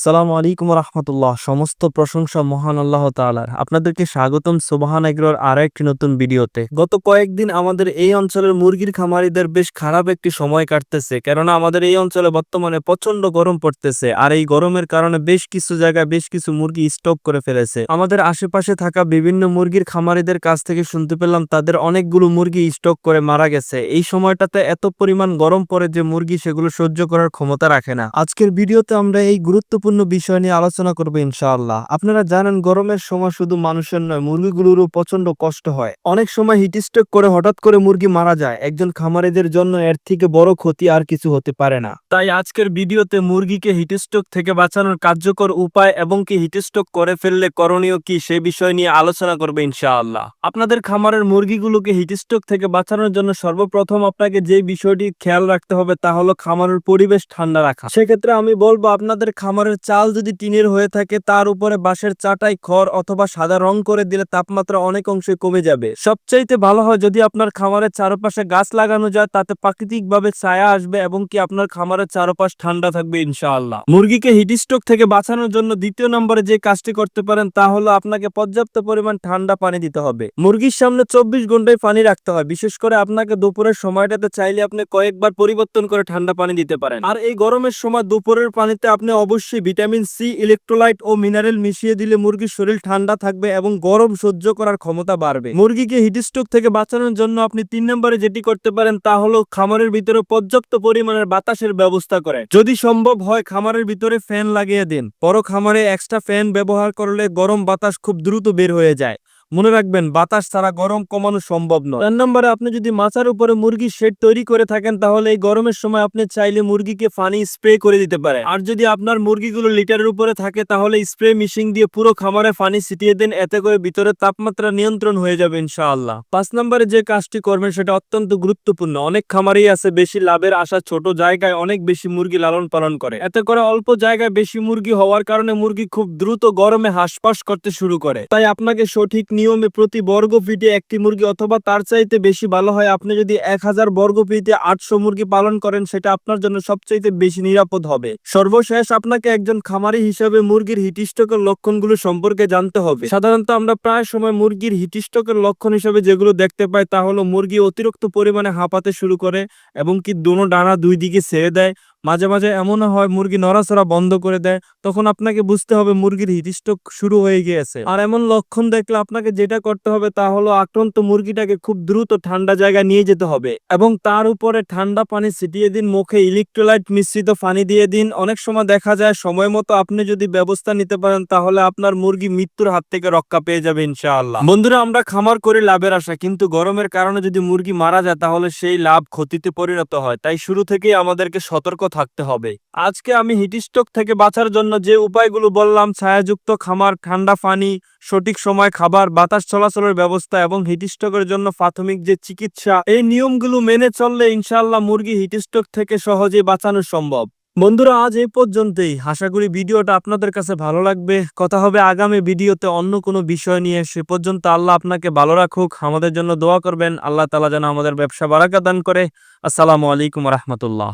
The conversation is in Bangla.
সালামু আলাইকুম রহমতুল্লাহ। সমস্ত প্রশংসা মহান আল্লাহ তাআলার। আপনাদেরকে স্বাগতম সুবহান এগ্রোর আরো একটি নতুন ভিডিওতে। গত কয়েকদিন আমাদের এই অঞ্চলের মুরগির খামারিদের বেশ খারাপ একটি সময় কাটতেছে, কেননা আমাদের এই অঞ্চলে বর্তমানে প্রচন্ড গরম পড়তেছে, আর এই গরমের কারণে বেশ কিছু জায়গায় বেশ কিছু মুরগি স্টক করে ফেলেছে। আমাদের আশেপাশে থাকা বিভিন্ন মুরগির খামারিদের কাছ থেকে শুনতে পেলাম তাদের অনেকগুলো মুরগি স্টক করে মারা গেছে। এই সময়টাতে এত পরিমাণ গরম পড়ে যে মুরগি সেগুলো সহ্য করার ক্ষমতা রাখে না। আজকের ভিডিওতে আমরা এই গুরুত্বপূর্ণ বিষয় নিয়ে আলোচনা করব ইনশাআল্লাহ। আপনারা জানেন গরমের সময় শুধু মানুষের নয়, মুরগিগুলোরও প্রচন্ড কষ্ট হয়। অনেক সময় হিটস্ট্রোক করে হঠাৎ করে মুরগি মারা যায়। একজন খামারিদের জন্য এর থেকে বড় ক্ষতি আর কিছু হতে পারে না। তাই আজকের ভিডিওতে মুরগিকে হিটস্ট্রোক থেকে বাঁচানোর কার্যকর উপায় এবং কি হিটস্ট্রোক করে ফেললে করণীয় কি সে বিষয় নিয়ে আলোচনা করবে ইনশাআল্লাহ। আপনাদের খামারের মুরগিগুলোকে হিটস্ট্রোক থেকে বাঁচানোর জন্য সর্বপ্রথম আপনাকে যে বিষয়টি খেয়াল রাখতে হবে তা হলো খামারের পরিবেশ ঠান্ডা রাখা। সেক্ষেত্রে আমি বলবো আপনাদের খামারের চাল যদি টিনের হয়ে থাকে তার উপরে বাঁশের চাটাই, খড় অথবা সাদা রং করে দিলে তাপমাত্রা অনেক অংশে কমে যাবে। সবচাইতে ভালো হয় যদি আপনার খামারের চারপাশে গাছ লাগানো যায়, তাতে প্রাকৃতিকভাবে ছায়া আসবে এবং কি আপনার খামারের চারপাশ ঠান্ডা থাকবে ইনশাআল্লাহ। মুরগিকে হিটস্ট্রোক থেকে বাঁচানোর জন্য দ্বিতীয় নম্বরে যে কাজটি করতে পারেন তা হলো আপনাকে পর্যাপ্ত পরিমাণ ঠান্ডা পানি দিতে হবে। মুরগির সামনে 24 ঘন্টায় পানি রাখতে হয়। বিশেষ করে আপনাকে দুপুরের সময়টাতে চাইলে আপনি কয়েকবার পরিবর্তন করে ঠান্ডা পানি দিতে পারেন। আর এই গরমের সময় দুপুরের পানিতে আপনি অবশ্যই ভিটামিন সি, ইলেকট্রোলাইট ও মিনারেল মিশিয়ে দিলে মুরগির শরীর ঠান্ডা থাকবে এবং গরম সহ্য করার ক্ষমতা বাড়বে। মুরগিকে হিটস্ট্রোক থেকে বাঁচানোর জন্য আপনি 3 নম্বরে যেটি করতে পারেন তা হলো খামারের ভিতরে পর্যাপ্ত পরিমাণের বাতাসের ব্যবস্থা করে। যদি সম্ভব হয় খামারের ভিতরে ফ্যান লাগিয়ে দিন। বড় খামারে এক্সট্রা ফ্যান ব্যবহার করলে গরম বাতাস খুব দ্রুত বের হয়ে যায়। মনে রাখবেন, বাতাস ছাড়া গরম কমানো সম্ভব নয়। 4 নম্বরে আপনি যদি মাচার উপরে মুরগির শেড তৈরি করে থাকেন তাহলে এই গরমের সময় আপনি চাইলে মুরগিকে পানি স্প্রে করে দিতে পারেন। আর যদি আপনার মুরগিগুলো লিটারের উপরে থাকে তাহলে স্প্রে মেশিন দিয়ে পুরো খামারে পানি ছিটিয়ে দেন, এতে করে ভিতরে তাপমাত্রা নিয়ন্ত্রণ হয়ে যাবে ইনশাআল্লাহ। 5 নম্বরে যে কাজটি করবেন সেটা অত্যন্ত গুরুত্বপূর্ণ। অনেক খামারই আছে বেশি লাভের আশা ছোট জায়গায় অনেক বেশি মুরগি লালন পালন করে। এতে করে অল্প জায়গায় বেশি মুরগি হওয়ার কারণে মুরগি খুব দ্রুত গরমে হাঁসফাঁস করতে শুরু করে। তাই আপনাকে সঠিক নিয়মে প্রতি বর্গ ফিটে একটি মুরগি অথবা তার চাইতে বেশি ভালো হয় আপনি যদি 1000 বর্গ ফিটে 800 মুরগি পালন করেন, সেটা আপনার জন্য সবচাইতে বেশি নিরাপদ হবে। সর্বশেষ আপনাকে একজন খামারি হিসেবে মুরগির হিটস্ট্রোকের লক্ষণগুলো সম্পর্কে জানতে হবে। সাধারণত আমরা প্রায় সময় মুরগির হিটস্ট্রোকের লক্ষণ হিসেবে যেগুলো দেখতে পাই তা হলো মুরগি অতিরিক্ত পরিমাণে হাঁপাতে শুরু করে এবং কি দোনো ডানা দুই দিকে ছেড়ে দেয়। মাঝে মাঝে এমনও হয় মুরগি নড়াচড়া বন্ধ করে দেয়। তখন আপনাকে বুঝতে হবে মুরগির হিটস্ট্রোক শুরু হয়ে গিয়েছে। আর এমন লক্ষণ দেখলে আপনাকে যেটা করতে হবে তা হলো আক্রান্ত মুরগিটাকে খুব দ্রুত ঠান্ডা জায়গায় নিয়ে যেতে হবে এবং তার উপরে ঠান্ডা পানি ছিটিয়ে দিন, মুখে ইলেকট্রোলাইট মিশ্রিত পানি দিয়ে দিন। অনেক সময় দেখা যায় সময় মতো আপনি যদি ব্যবস্থা নিতে পারেন তাহলে আপনার মুরগি মৃত্যুর হাত থেকে রক্ষা পেয়ে যাবে ইনশাআল্লাহ। বন্ধুরা, আমরা খামার করে লাভের আশা, কিন্তু গরমের কারণে যদি মুরগি মারা যায় তাহলে সেই লাভ ক্ষতিতে পরিণত হয়। তাই শুরু থেকেই আমাদেরকে সতর্ক থাকতে হবে। আজকে আমি হিটস্ট্রোক থেকে বাঁচার জন্য যে উপায়গুলো বললাম, ছায়াযুক্ত খামার, ঠান্ডা পানি, সঠিক সময় খাবার, বাতাস চলাচলের ব্যবস্থা এবং হিটস্ট্রোকের জন্য প্রাথমিক যে চিকিৎসা, এই নিয়মগুলো মেনে চললে ইনশাআল্লাহ মুরগি হিটস্ট্রোক থেকে সহজেই বাঁচানো সম্ভব। বন্ধুরা, আজ এই পর্যন্তই। আশা করি ভিডিওটা আপনাদের কাছে ভালো লাগবে। কথা হবে আগামী ভিডিওতে অন্য কোনো বিষয় নিয়ে। সে পর্যন্ত আল্লাহ আপনাকে ভালো রাখুক। আমাদের জন্য দোয়া করবেন, আল্লাহ তাআলা যেন আমাদের ব্যবসা বারাকা দান করে। আসসালামু আলাইকুম রহমতুল্লাহ।